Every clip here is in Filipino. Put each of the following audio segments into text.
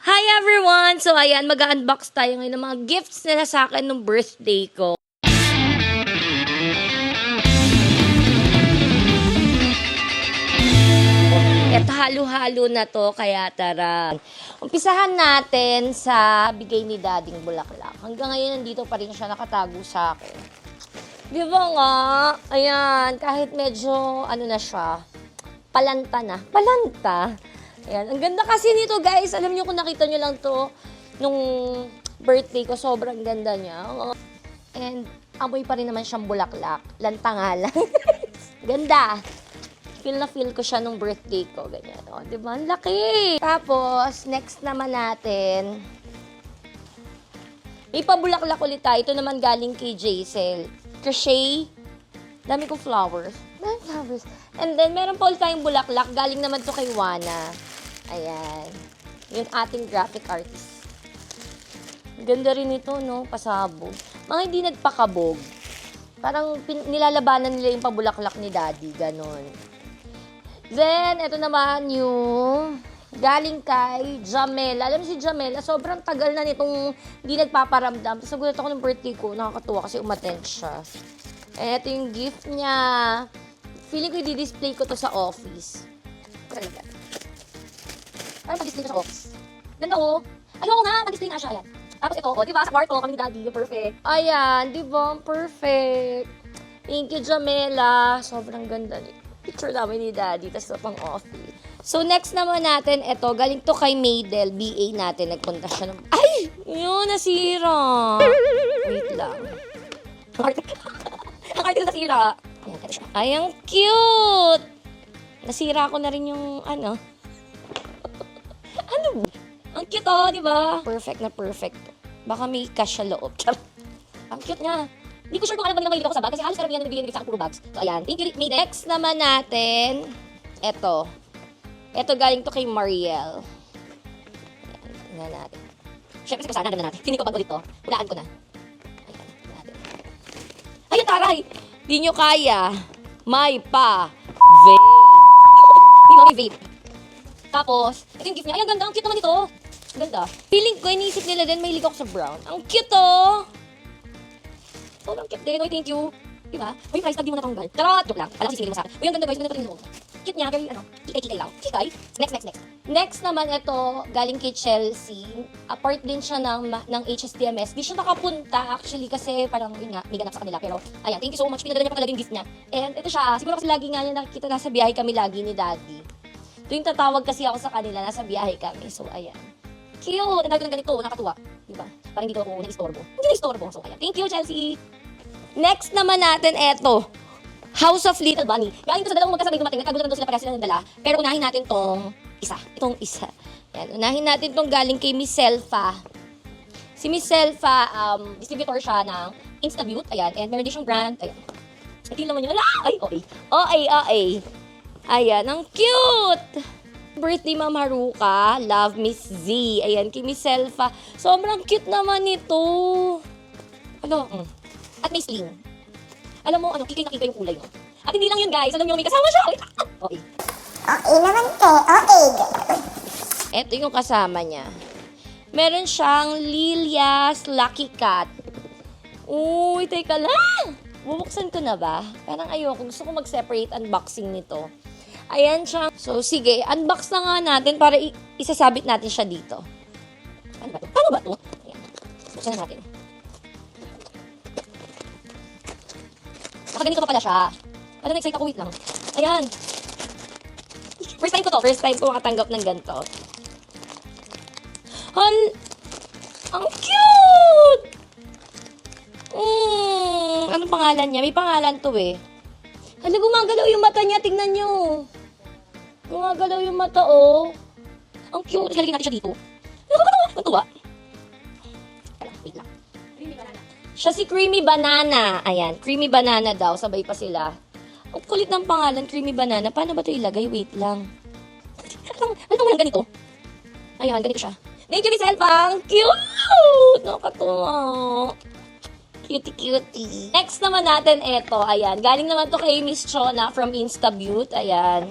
Hi everyone! So ayan, mag-unbox tayo ngayon ng mga gifts nila sa akin nung birthday ko. Ito halo-halo na to, kaya tara. Umpisahan natin sa bigay ni Dading Bulaklak. Hanggang ngayon nandito pa rin siya nakatago sa akin. Di ba nga? Ayan, kahit medyo ano na siya, palanta na. Palanta. Ayan, ang ganda kasi nito guys. Alam niyo kung nakita niyo lang to nung birthday ko, sobrang ganda niya. And amoy pa rin naman siyang bulaklak. Lanta nga lang. Ganda. Feel na feel ko siya nung birthday ko. Ganyan. O, diba? Ang laki. Tapos, next naman natin. May pabulaklak ulit tayo. Ito naman galing kay Jaisel. Crochet. Dami kong flowers. Dami flowers. And then, meron pa ulit tayong bulaklak. Galing naman to kay Wana. Ayan. Yung ating graphic artist. Ganda rin ito, no? Pasabog. Mga hindi nagpakabog. Parang nilalabanan nila yung pabulaklak ni Daddy. Ganon. Then, ito naman yung galing kay Jamela. Alam mo si Jamela, sobrang tagal na nitong hindi nagpaparamdam. Tapos nagulat ako ng birthday ko. Nakakatuwa kasi umattend siya. Ito yung gift niya. Feeling ko i-display ko to sa office. Parang mag-display ko sa office. Ganda ko. Ayoko nga, mag-display nga siya. Ayan. Tapos ito, diba, sa kwarto kami ni Daddy. Perfect. Ayan, diba? Perfect. Thank you, Jamela. Sobrang ganda nito. Picture namin ni Daddy, tas ito pang office. So, next naman natin, ito, galing to kay Maydel, BA natin, nagpunta siya ng... Ay! Yun, nasira! Wait lang. Ang article nasira. Ayan, ito siya. Ay, ang cute! Nasira ko na rin yung, ano. Ano? Ang cute, oh, di ba? Perfect na perfect. Baka may cash sa loob. Ang cute nga. Hindi ko sure kung ano ba nilang mahilig ako sa bag kasi halos karamihan na nagbibigay sa akin puro bags. So, ayan. Thank you, May. Next naman natin, eto. Eto galing to kay Mariel. Ayan, tingnan natin. Siyempre, kasi sana ganda natin. Hindi ko bag ulit to. Hulaan ko na. Ayan, natin. Ayan, taray! Di nyo kaya. May pa. Vape. Hindi mo may vape. Tapos, ito yung gift niya. Ay, ang ganda. Ang cute naman ito. Ang ganda. Feeling ko, iniisip nila din, mahilig ako sa brown. Ang cute, oh! Sobrang cute din. Oy, thank you. Diba? Uy, price tag di mo natanggal. Charot! Joke lang. Alam ko sisingilin mo sa akin. Uy, ang ganda guys. Ganda pa rin yung cute niya. Very, kikay-kikay lang. Kikay. Next. Next naman ito, galing kay Chelsea. Apart din siya ng HSTMS. Di siya nakapunta actually kasi parang yun nga, may ganap sa kanila. Pero, ayan, thank you so much. Pinadala niya pa talaga yung gift niya. And ito siya. Siguro kasi lagi nga niya nakikita, nasa biyahe kami lagi ni Daddy. Tuwing tatawag kasi ako sa kanila, nasa biyahe kami. So, ayan. Cute! Ang dami ko ng ganito. Nakatuwa. Diba? Parang hindi ako na-istorbo. Hindi na-istorbo. So, ayan. Thank you, Chelsea! Next naman natin, eto. House of Little Bunny. Galing to sa dalawang magkasabay dumating. Nagkagulan daw sila parehas sila ng dala. Pero unahin natin tong isa. Itong isa. Ayan. Unahin natin tong galing kay Miss Selfa. Si Miss Selfa, distributor siya ng Instabute. Ayan. And meron din siyang brand. Ayan. Ito yung naman yun. Ay, okay. Ayan. Ang cute! Birthday Ma'am Haruka, love Miss Z. Ayan, kay Miss Selfa. Sobrang cute naman ito. Ano? At may sling. Alam mo, kikay na kikay yung kulay, no? At hindi lang yun, guys. Alam niyo, may kasama siya. Okay. Okay naman, te. Okay. Ito yung kasama niya. Meron siyang Lilia's Lucky Cat. Uy, teka lang. Bubuksan ko na ba? Parang ayoko. Gusto ko mag-separate unboxing nito. Ayan siya. So, sige. Unbox na nga natin para isasabit natin siya dito. Ano ba ito? Paano ba ito? Ayan. Buksan na natin. Nakaganito pa pala siya. Ano, na-excite ako. Wait lang. Ayan. First time ko to. First time ko makatanggap ng ganito. Ang cute! Anong pangalan niya? May pangalan to eh. Hala, gumagalaw yung mata niya. Tingnan nyo. Gumagalaw yung mata, oh. Ang cute. Halagin natin siya dito. Natuwa. Wait lang. Creamy banana. Siya si Creamy Banana. Ayan. Creamy Banana daw. Sabay pa sila. Ang kulit ng pangalan, Creamy Banana. Paano ba ito ilagay? Wait lang. Ano walang ganito? Ayan, ganito siya. Thank you, Miss Elfang. Cute! Nakatuwa. Cutie. Next naman natin, eto. Ayan. Galing naman to kay Miss Chona from Instabute. Ayan.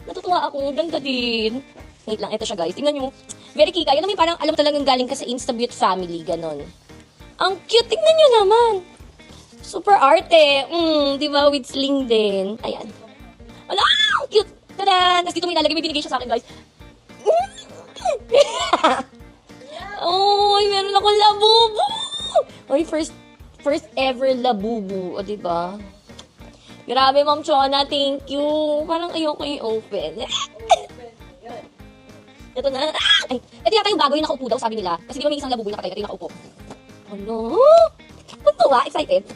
Natutuwa ako. Ganda din. Wait lang, ito siya guys. Tingnan nyo. Very kika. Yan naman yung parang alam talagang galing ka sa Instabute family. Ganon. Ang cute. Tingnan nyo naman. Super arte. Di ba? With sling din. Ayan. Ala, ang cute. Tada! Tapos dito may lalagay. May binigay siya sa akin guys. Oh, meron akong labubu. Oy, first ever labubu. O, diba? Grabe, Ma'am Chona. Thank you. Parang ayoko i-open. Ito na. Ay, ito yata yung bago yung nakaupo daw, sabi nila. Kasi di ba may isang labubu nakatay, ito yung nakaupo. Ano? Natuwa, excited.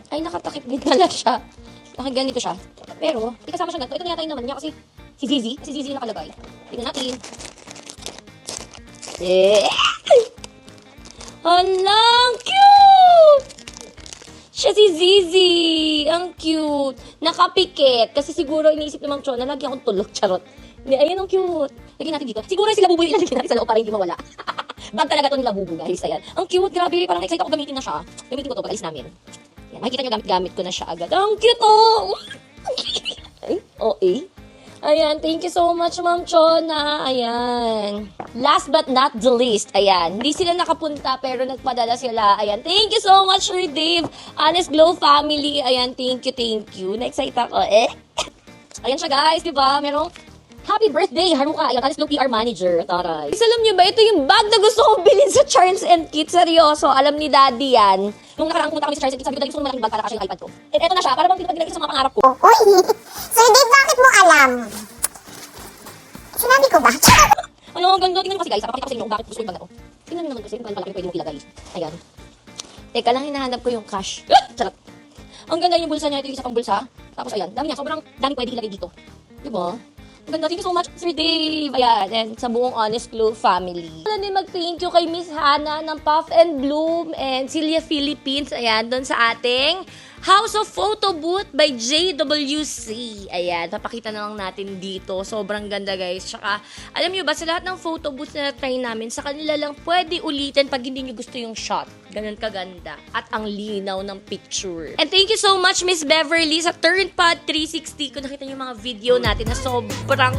Ay, nakatakip din pala siya. Nakaganito siya. Pero, ikasama siya ganito. Ito na yata yung naman niya kasi si Zizi yung nakalagay. Tingnan natin. Hala, ang cute! Siya si Zizi. Ang cute. Nakapikit. Kasi siguro iniisip ni Ma'am Chona, lagi akong tulog. Charot. Hindi, ayun ang cute. Lagyan natin dito. Siguro sila bubuy ilalagyan natin sa loob para hindi mawala. Bag talaga to nila bubu, guys. Ayan. Ang cute. Grabe. Parang excited ako gamitin na siya. Gamitin ko to pag alis namin. Ayan. Makikita nyo gamit ko na siya agad. Ang cute, oh! Ay, okay. Ayan, thank you so much, Ma'am Chona. Ayan. Last but not the least, ayan. Hindi sila nakapunta pero nagpadala sila. Ayan, thank you so much, Sir Dave. Honest Glow family. Ayan, thank you. Na-excite ako. Ayan siya, guys, di ba? Merong happy birthday, Haruka. Ayan, Honest Glow PR manager. Taray. Alam niyo ba, ito yung bag na gusto kong bilhin sa Charles & Kit. Seryoso, alam ni Daddy yan. Nung nakaraang pumunta kami sa Charles & Kit, sabi ko, gusto mo malaking bag para kasi yung iPad ko. And eto na siya, para bang pinapagilagay sa mga pangarap ko. Uy, Sir Dave, bakit mo alam? Sinabi ko ba? Ano, ang ganda. Tingnan mo kasi guys, papakita ko sa inyo kung bakit gusto ko yung bag na to. Tingnan nyo naman kasi kung paano pala pwede mong ilagay. Ayan. Teka lang, hinahanap ko yung cash. Charot. Ang ganda yung bulsa niya. Ito yung isa pang bulsa. Tapos ayan, dami niya. Sobrang dami pwede ilagay dito. Diba? Ang ganda. Thank you so much, Sir Dave. Ayan. And sa buong Honest Glow family. Wala din mag-thank you kay Miss Hannah ng Puff and Bloom and Celia Philippines. Ayan, doon sa ating House of Photo Booth by JWC. Ayan, papakita na lang natin dito. Sobrang ganda, guys. Tsaka, alam nyo ba, sa lahat ng photo booth na try namin, sa kanila lang pwede ulitin pag hindi nyo gusto yung shot. Ganun kaganda. At ang linaw ng picture. And thank you so much, Miss Beverly, sa TurnPod 360. Kung nakita nyo yung mga video natin na sobrang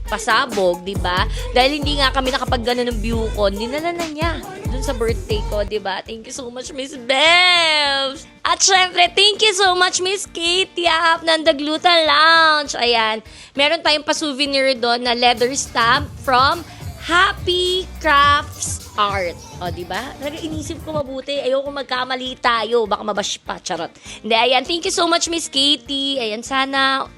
pasabog, di ba? Dahil hindi nga kami nakapag-gana ng view ko, dinala na niya dun sa birthday ko, di ba? Thank you so much, Miss Bevs! At syempre, thank you so much, Miss Kate Yap ng The Gluta Lounge. Ayan, meron tayong pa-souvenir doon na leather stamp from Happy Crafts Art. O, diba? Talaga inisip ko mabuti. Ayoko magkamali tayo. Baka mabash pa. Charot. Hindi, ayan. Thank you so much, Miss Katie. Ayan, sana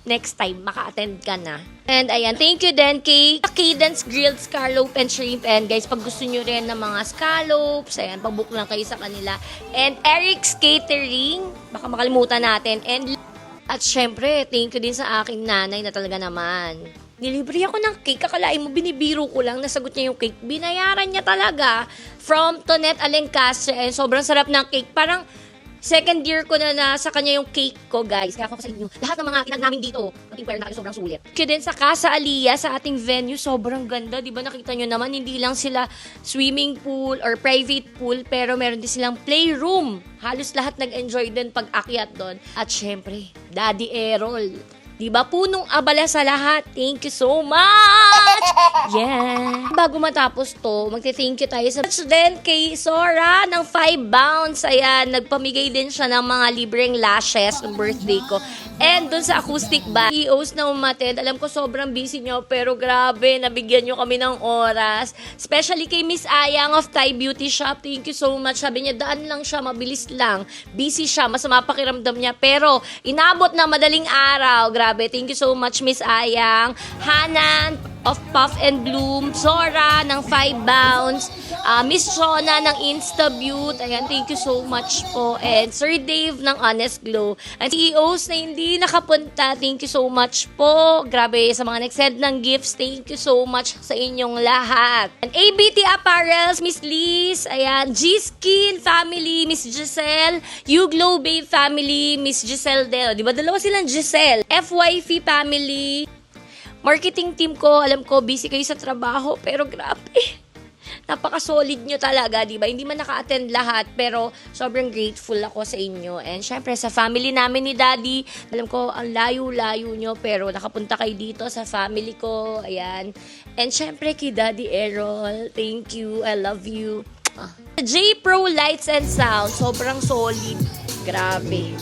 next time maka-attend ka na. And ayan, thank you din kay Cadence Grilled Scallop and Shrimp. And guys, pag gusto nyo rin ng mga scallops, ayan, pag-book lang kayo sa kanila. And Eric's Catering, baka makalimutan natin. And at syempre, thank you din sa aking nanay na talaga naman. Nilibre ako ng cake. Kakalain mo, binibiro ko lang. Nasagot niya yung cake. Binayaran niya talaga. From Tonette Alencastre. And sobrang sarap ng cake. Parang second year ko na sa kanya yung cake ko, guys. Kaya ako sa inyo, lahat ng mga tinag namin dito, pati-wear natin sobrang sulit. Kaya din sa Casa Aliyah, sa ating venue, sobrang ganda. Di ba nakita nyo naman, hindi lang sila swimming pool or private pool, pero meron din silang playroom. Halos lahat nag-enjoy din pag-akyat doon. At syempre, Daddy Errol. Di ba? Punong abala sa lahat. Thank you so much! Yeah! Bago matapos to, magte-thank you tayo sa then kay Sora ng 5 bounce. Ayan, nagpamigay din siya ng mga libreng lashes ng birthday ko. And dun sa acoustic band, EOs na umatid. Alam ko sobrang busy nyo, pero grabe, nabigyan nyo kami ng oras. Especially kay Miss Ayang of Thai Beauty Shop. Thank you so much. Sabi niya, daan lang siya, mabilis lang. Busy siya, masama pakiramdam niya. Pero, inabot na madaling araw. Grabe, thank you so much, Miss Ayang. Hanan of Puff and Bloom, Zora ng 5 Bounce, Miss Shona ng Instabute, ayan, thank you so much po, and Sir Dave ng Honest Glow, and CEOs na hindi nakapunta, thank you so much po, grabe, sa mga nag-send ng gifts, thank you so much sa inyong lahat, and ABT Apparels, Miss Liz, ayan, G-Skin family, Miss Giselle, U-Glow Babe family, Miss Giselle Del, di ba dalawa silang Giselle, FYF family, marketing team ko, alam ko, busy kayo sa trabaho, pero grabe. Napaka-solid nyo talaga, di ba? Hindi man naka-attend lahat, pero sobrang grateful ako sa inyo. And syempre, sa family namin ni Daddy, alam ko, ang layo-layo nyo, pero nakapunta kayo dito sa family ko. Ayan. And syempre, kay Daddy Errol, thank you. I love you. J Pro Lights and Sound, sobrang solid. Grabe.